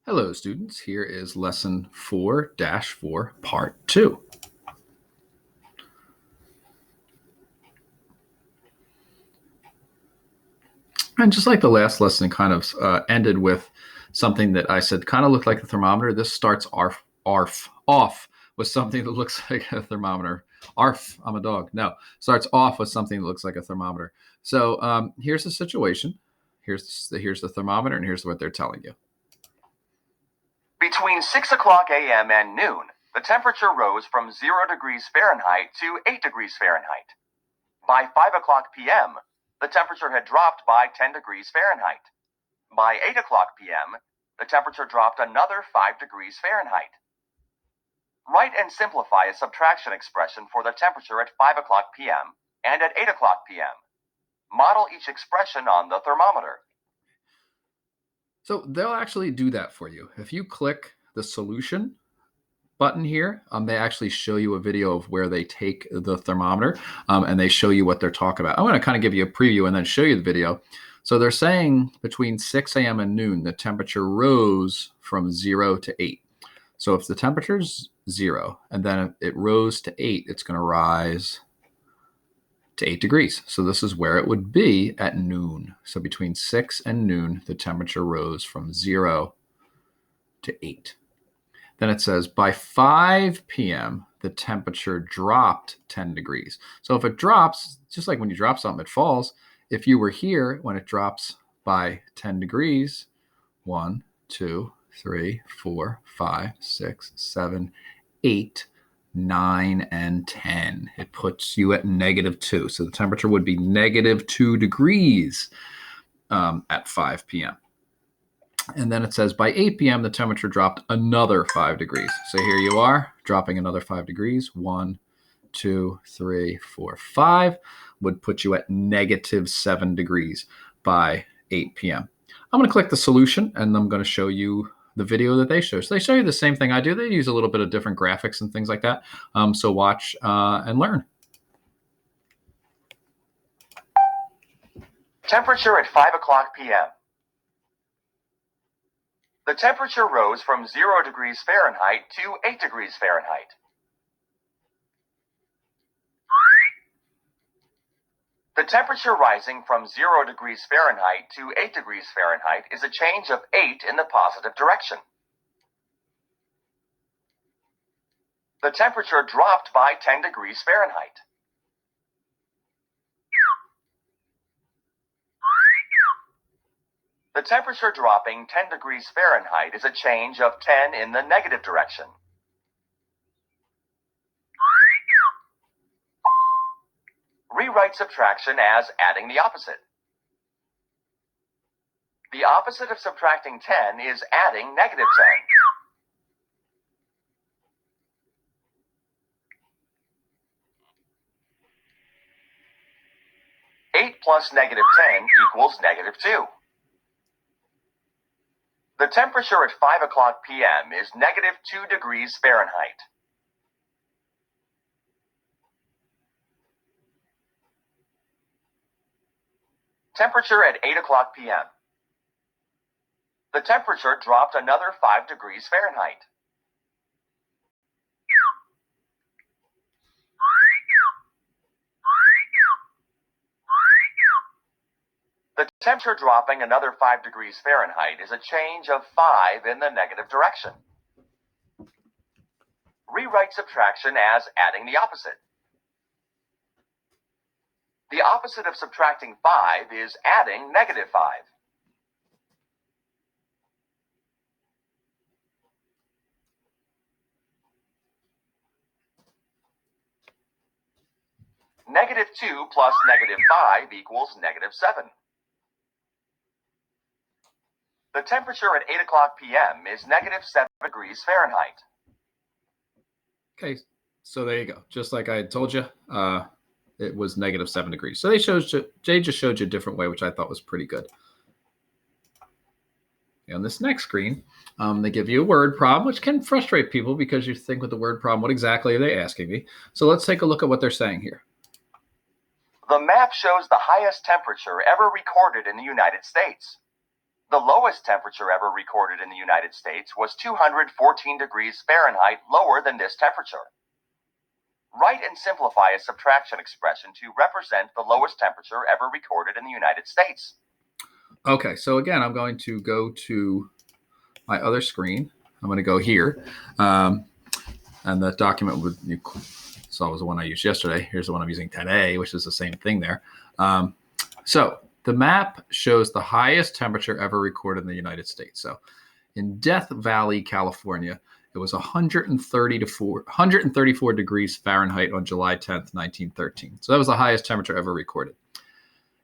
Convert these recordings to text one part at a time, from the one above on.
Hello, students. Here is lesson 4-4, part 2. And just like the last lesson kind of ended with something that I said kind of looked like a thermometer, this starts off with something that looks like a thermometer. Arf, I'm a dog. No, starts off with something that looks like a thermometer. So here's the situation. Here's the thermometer, and here's what they're telling you. Between 6 o'clock a.m. and noon, the temperature rose from 0 degrees Fahrenheit to 8 degrees Fahrenheit. By 5 o'clock p.m., the temperature had dropped by 10 degrees Fahrenheit. By 8 o'clock p.m., the temperature dropped another 5 degrees Fahrenheit. Write and simplify a subtraction expression for the temperature at 5 o'clock p.m. and at 8 o'clock p.m. Model each expression on the thermometer. So they'll actually do that for you. If you click the solution button here, they actually show you a video of where they take the thermometer and they show you what they're talking about. I'm going to kind of give you a preview and then show you the video. So they're saying between 6 a.m. and noon, the temperature rose from 0 to 8. So if the temperature's 0 and then it rose to 8, it's going to rise to 8 degrees. So this is where it would be at noon. So between 6 and noon, the temperature rose from 0 to 8. Then it says by 5 p.m., the temperature dropped 10 degrees. So if it drops, just like when you drop something, it falls. If you were here when it drops by 10 degrees, 1, 2, 3, 4, 5, 6, 7, 8, 9, and 10. It puts you at -2. So the temperature would be -2 degrees at 5 p.m. And then it says by 8 p.m., the temperature dropped another 5 degrees. So here you are, dropping another 5 degrees. 1, 2, 3, 4, 5 would put you at -7 degrees by 8 p.m. I'm going to click the solution, and I'm going to show you the video that they show. So they show you the same thing I do. They use a little bit of different graphics and things like that. So watch and learn. Temperature at 5 o'clock p.m. The temperature rose from 0 degrees Fahrenheit to 8 degrees Fahrenheit. The temperature rising from 0 degrees Fahrenheit to 8 degrees Fahrenheit is a change of 8 in the positive direction. The temperature dropped by 10 degrees Fahrenheit. The temperature dropping 10 degrees Fahrenheit is a change of 10 in the negative direction. Rewrite subtraction as adding the opposite. The opposite of subtracting 10 is adding -10. 8 plus -10 equals -2. The temperature at 5 o'clock p.m. is -2 degrees Fahrenheit. Temperature at 8 o'clock p.m. The temperature dropped another 5 degrees Fahrenheit. The temperature dropping another 5 degrees Fahrenheit is a change of 5 in the negative direction. Rewrite subtraction as adding the opposite. The opposite of subtracting 5 is adding -5. -2 plus -5 equals -7. The temperature at 8 o'clock p.m. is -7 degrees Fahrenheit. Okay, so there you go. Just like I had told you, it was -7 degrees. So they just showed you a different way, which I thought was pretty good. On this next screen, they give you a word problem, which can frustrate people because you think with the word problem, what exactly are they asking me? So let's take a look at what they're saying here. The map shows the highest temperature ever recorded in the United States. The lowest temperature ever recorded in the United States was 214 degrees Fahrenheit lower than this temperature. Write and simplify a subtraction expression to represent the lowest temperature ever recorded in the United States. Okay, so again, I'm going to go to my other screen. I'm going to go here. And that document you saw was the one I used yesterday. Here's the one I'm using today, which is the same thing there. So the map shows the highest temperature ever recorded in the United States. So in Death Valley, California, it was 134 degrees Fahrenheit on July 10th, 1913. So that was the highest temperature ever recorded.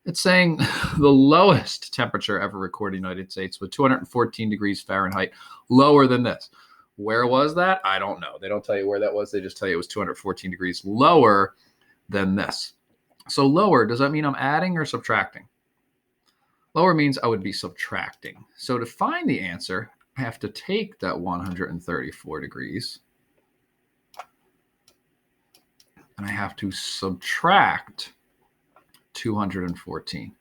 It's saying the lowest temperature ever recorded in the United States was 214 degrees Fahrenheit, lower than this. Where was that? I don't know. They don't tell you where that was. They just tell you it was 214 degrees lower than this. So lower, does that mean I'm adding or subtracting? Lower means I would be subtracting. So to find the answer, I have to take that 134 degrees and I have to subtract 214.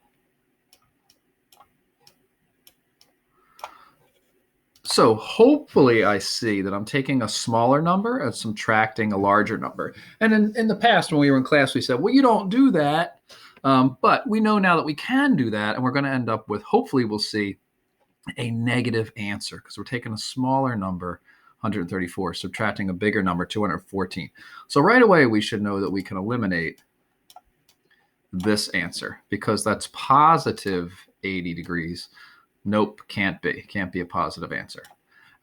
So hopefully I see that I'm taking a smaller number and subtracting a larger number. And in the past, when we were in class, we said, well, you don't do that. But we know now that we can do that, and we're going to end up with, hopefully we'll see a negative answer because we're taking a smaller number, 134, subtracting a bigger number, 214. So right away, we should know that we can eliminate this answer because that's positive 80 degrees. Nope, can't be. Can't be a positive answer.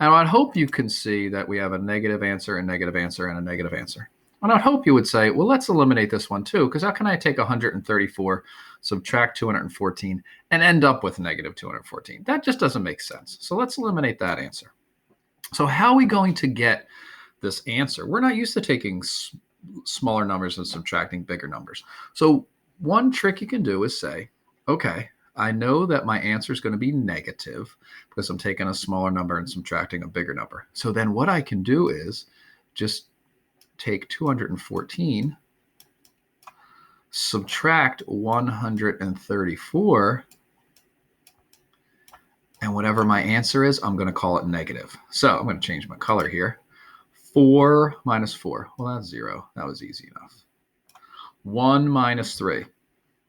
And I'd hope you can see that we have a negative answer, a negative answer, and a negative answer. And I'd hope you would say, well, let's eliminate this one too, because how can I take 134, subtract 214, and end up with negative 214? That just doesn't make sense. So let's eliminate that answer. So how are we going to get this answer? We're not used to taking smaller numbers and subtracting bigger numbers. So one trick you can do is say, okay, I know that my answer is going to be negative because I'm taking a smaller number and subtracting a bigger number. So then what I can do is just take 214, subtract 134, and whatever my answer is, I'm going to call it negative. So I'm going to change my color here. 4 minus 4. Well, that's 0. That was easy enough. 1 minus 3.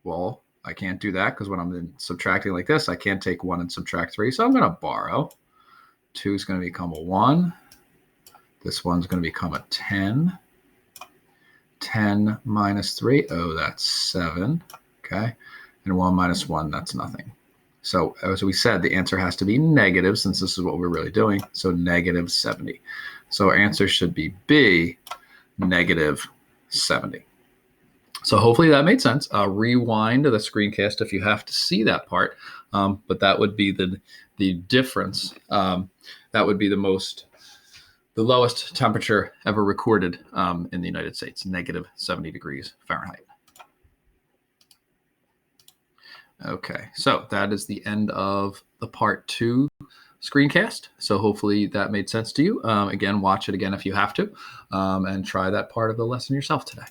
Well, I can't do that because when I'm subtracting like this, I can't take 1 and subtract 3. So I'm going to borrow. 2 is going to become a 1. This one's going to become a 10. 10 minus 3, oh, that's 7. Okay. And 1 minus 1, that's nothing. So as we said, the answer has to be negative since this is what we're really doing. So negative 70. So our answer should be B, negative 70. So hopefully that made sense. Rewind the screencast if you have to see that part. But that would be the difference. That would be the lowest temperature ever recorded in the United States, negative 70 degrees Fahrenheit. Okay, so that is the end of the part 2 screencast. So hopefully that made sense to you. Again, watch it again if you have to, and try that part of the lesson yourself today.